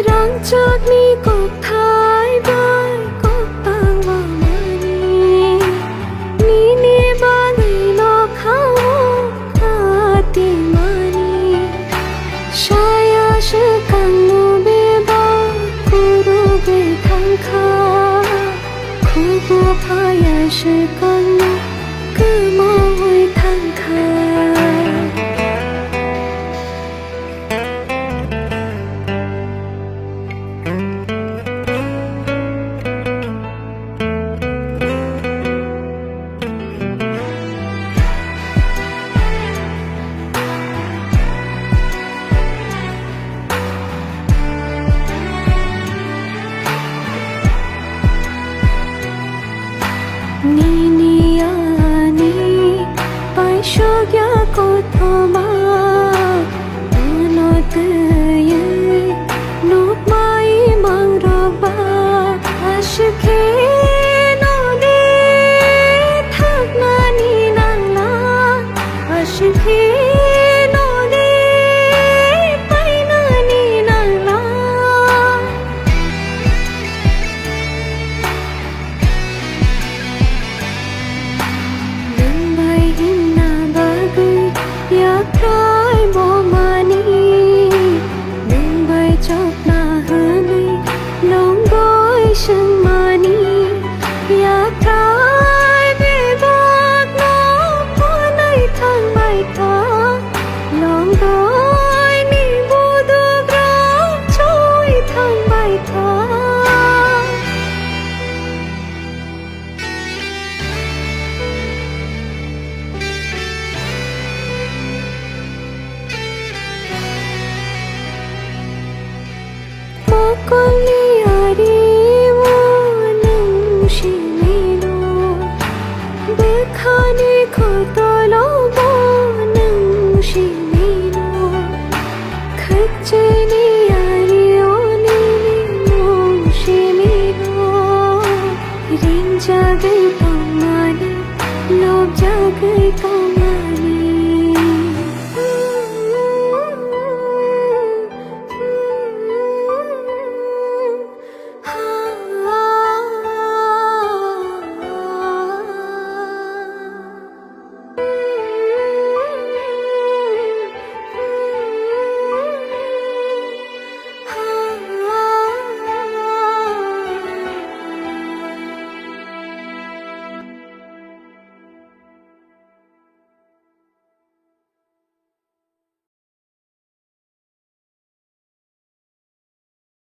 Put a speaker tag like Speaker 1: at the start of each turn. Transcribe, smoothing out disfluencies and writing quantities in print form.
Speaker 1: rằng chót mi cột thái bay cột bang vào mani ni ni ba người lo khao ta ti mani shaya she kang nu be ba kuru be thang kha khu bu phaya she kang nu cứ mơ vui thang kha ni ni a ni pai sho kya ko thoma no te ye no mai mang ro ba ashke no de thak na ni nang la ashke no de pai na ni nang la Trai bo mani nương bay chót na hương lòng gối sương mani ya trai be bạc nó qua nay thang bay ta lòng gối ni bu du ra trôi thang bay ta Makali ari wo nang shimilo bekhane ko tolo wo nang shimilo